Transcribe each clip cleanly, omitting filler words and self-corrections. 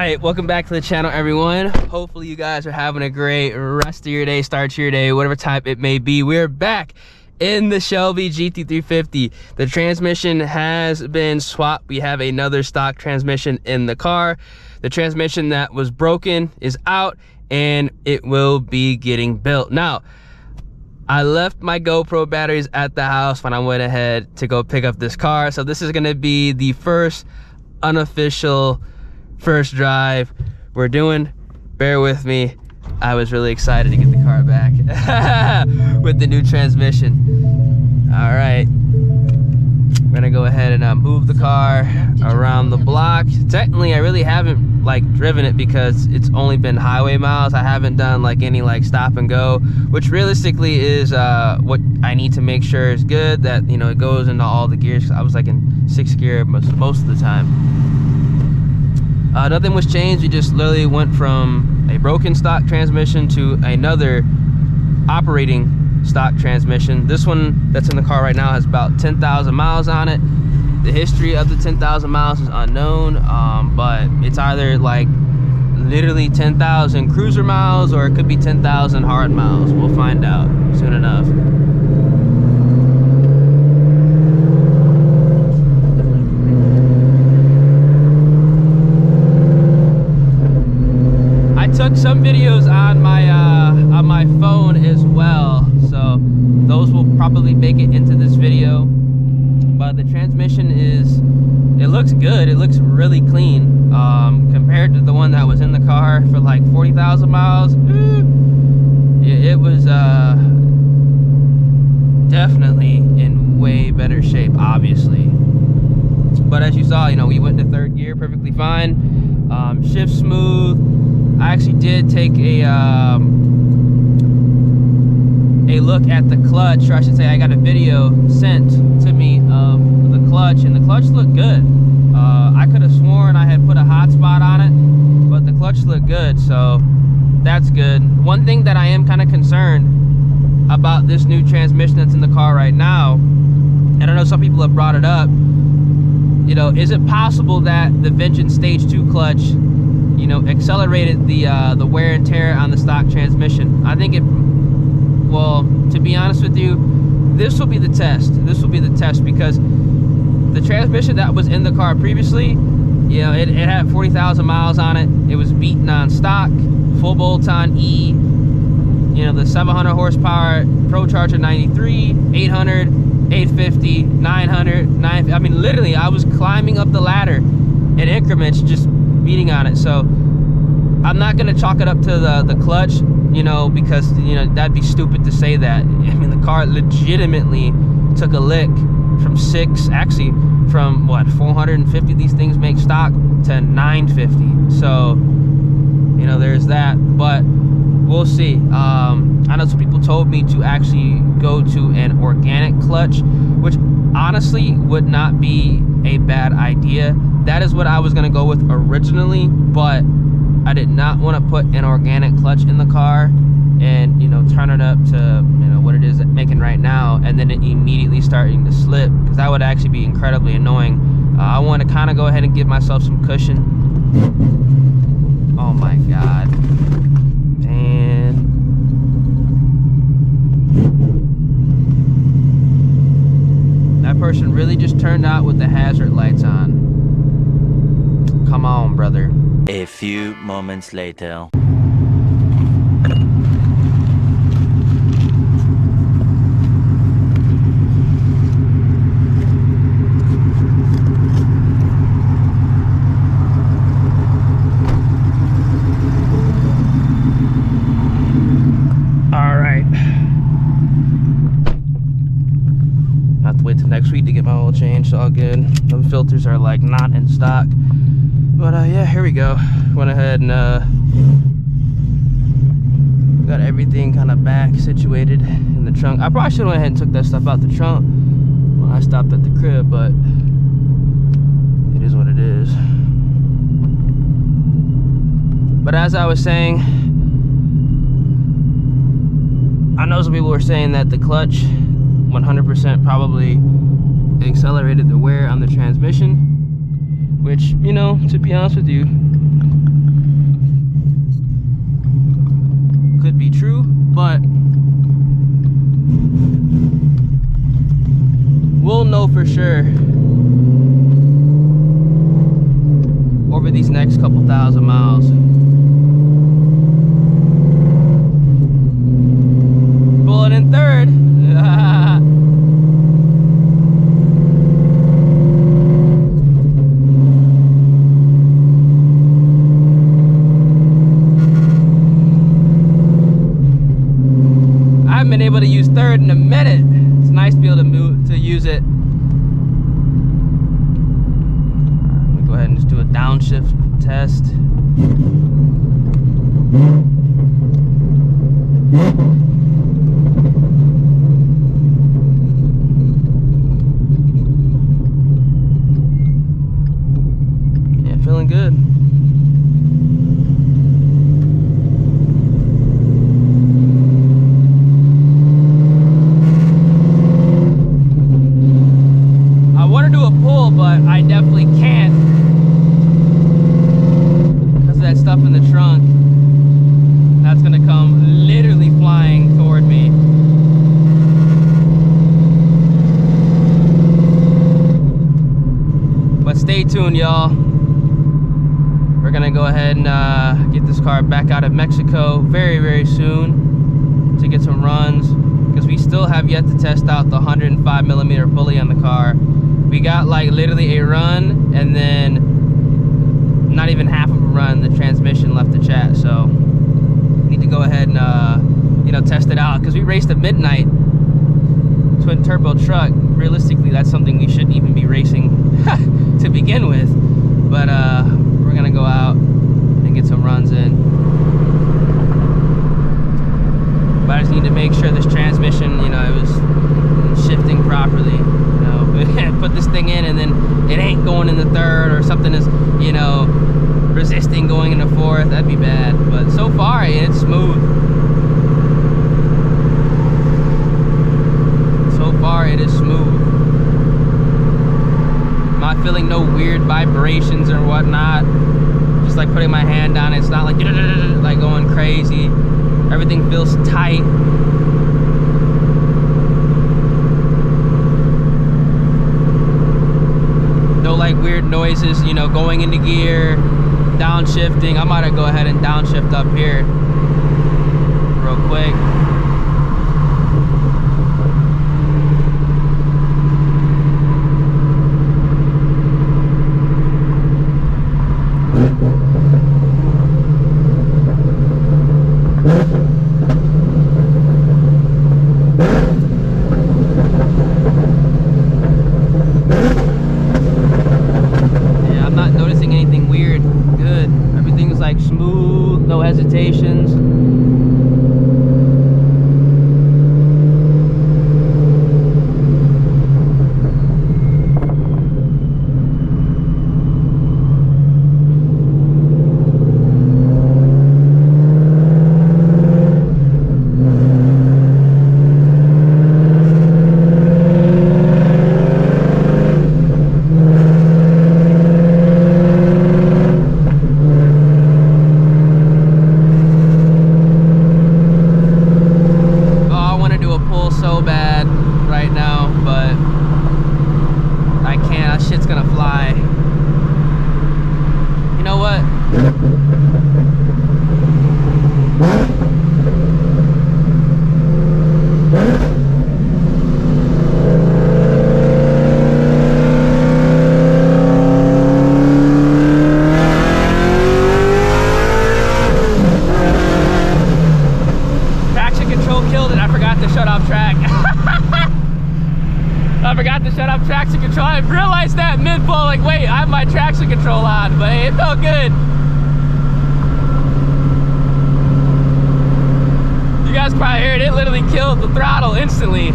right, welcome back to the channel, everyone. Hopefully you guys are having a great rest of your day, start to your day, whatever type it may be. We're back in the Shelby GT350. The transmission has been swapped. We have another stock transmission in the car. The transmission that was broken is out and it will be getting built. Now, I left my GoPro batteries at the house when I went ahead to go pick up this car. So this is gonna be the first unofficial first drive we're doing. Bear with me. I was really excited to get the car back with the new transmission. All right, we're gonna go ahead and move the car around the block. Technically, I really haven't driven it because it's only been highway miles. I haven't done any stop and go, which realistically is what I need to make sure is good, that it goes into all the gears. I was in 6th gear most of the time. Nothing was changed. We just literally went from a broken stock transmission to another operating stock transmission. This one that's in the car right now has about 10,000 miles on it. The history of the 10,000 miles is unknown, but it's either literally 10,000 cruiser miles or it could be 10,000 hard miles. We'll find out soon enough. Took some videos on my phone as well, so those will probably make it into this video. But the transmission it looks good. It looks really clean compared to the one that was in the car for 40,000 miles. It was definitely in way better shape, obviously. But as you saw, we went to 3rd gear perfectly fine. Shift smooth. I actually did take a look at the clutch, or I should say I got a video sent to me of the clutch, and the clutch looked good. I could have sworn I had put a hotspot on it, but the clutch looked good, so that's good. One thing that I am kind of concerned about this new transmission that's in the car right now, and I know some people have brought it up, is it possible that the Vengeance Stage 2 clutch accelerated the wear and tear on the stock transmission? I think well, to be honest with you, this will be the test. This will be the test because the transmission that was in the car previously, it had 40,000 miles on it. It was beaten on stock, full bolt-on E, the 700 horsepower ProCharger 93, 800, 850, 900, 950. I mean, literally, I was climbing up the ladder in increments, just beating on it. So I'm not gonna chalk it up to the clutch, because that'd be stupid to say that. I mean, the car legitimately took a lick from from what, 450 these things make stock to 950. So there's that, but we'll see. I know some people told me to actually go to an organic clutch, which honestly would not be a bad idea. That is what I was gonna go with originally, but I did not want to put an organic clutch in the car and turn it up to what it is making right now, and then it immediately starting to slip, because that would actually be incredibly annoying. I want to kind of go ahead and give myself some cushion. Oh my god. And that person really just turned out with the hazard lights on. Come on, brother. A few moments later. All right. I have to wait till next week to get my oil changed. All good. The filters are not in stock. But yeah, here we go. Went ahead and got everything kind of back situated in the trunk. I probably should have went ahead and took that stuff out the trunk when I stopped at the crib, but it is what it is. But as I was saying, I know some people were saying that the clutch 100% probably accelerated the wear on the transmission, which, to be honest with you, but we'll know for sure over these next couple thousand miles. Pulling in third. I haven't been able to use third in a minute. It's nice to be able to use it. Let me go ahead and just do a downshift test. Yeah, feeling good. But I definitely can't because of that stuff in the trunk. That's gonna come literally flying toward me. But stay tuned, y'all. We're gonna go ahead and get this car back out of Mexico very, very soon to get some runs, because we still have yet to test out the 105mm pulley on the car. We got like literally a run, and then not even half of a run, the transmission left the chat. So need to go ahead and you know, test it out, because we raced a midnight twin turbo truck. Realistically, that's something we shouldn't even be racing to begin with. But we're gonna go out and get some runs in. But I just need to make sure this transmission, you know, it was shifting properly. Put this thing in and then it ain't going in the third, or something is, you know, resisting going in the fourth. That'd be bad. But so far it's smooth. So far it is smooth. I'm not feeling no weird vibrations or whatnot. Just like putting my hand on it, it's not like like going crazy. Everything feels tight. Like weird noises, you know, going into gear, downshifting. I might go ahead and downshift up here real quick. Smooth, no hesitations. I forgot to shut off traction control. I realized that mid-pull, like, wait, I have my traction control on, but hey, it felt good. You guys probably heard it literally killed the throttle instantly.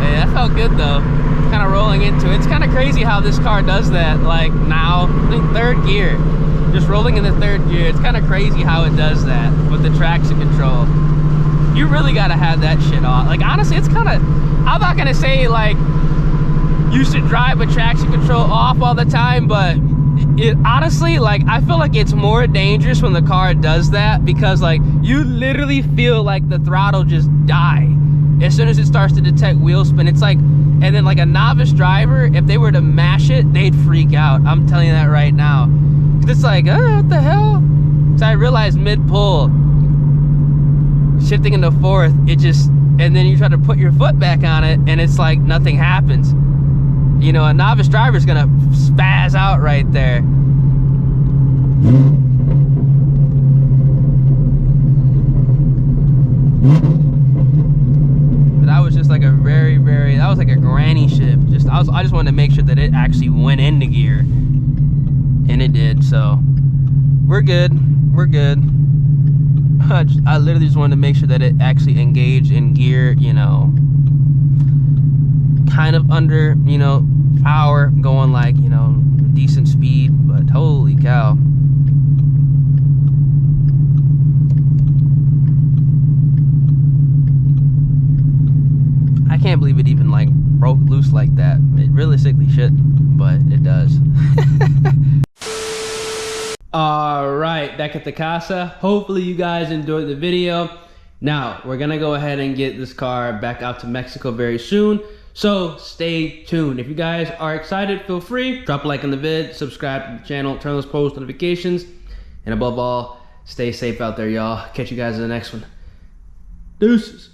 Hey, that felt good though. Kind of rolling into it. It's kind of crazy how this car does that. Like now, in third gear, just rolling in the third gear. It's kind of crazy how it does that with the traction control. You really gotta have that shit on. Like honestly, it's kind of, I'm not gonna say like you should drive with traction control off all the time, but it honestly, like, I feel like it's more dangerous when the car does that, because like you literally feel like the throttle just die as soon as it starts to detect wheel spin. It's like, and then like a novice driver, if they were to mash it, they'd freak out. I'm telling you that right now. It's like, oh, what the hell? So I realized mid-pull, shifting into fourth, it just, and then you try to put your foot back on it and it's like nothing happens. You know, a novice driver is gonna spaz out right there. But that was just like a very, that was like a granny shift. I just wanted to make sure that it actually went into gear, and it did. So we're good. I literally just wanted to make sure that it actually engaged in gear, you know, kind of under, you know, power, going like, you know, decent speed. But holy cow. I can't believe it even like broke loose like that. It realistically shouldn't, but it does. All right, back at the casa. Hopefully you guys enjoyed the video. Now we're gonna go ahead and get this car back out to Mexico very soon, so stay tuned. If you guys are excited, feel free, drop a like on the vid, subscribe to the channel, turn those post notifications, and above all, stay safe out there, y'all. Catch you guys in the next one. Deuces.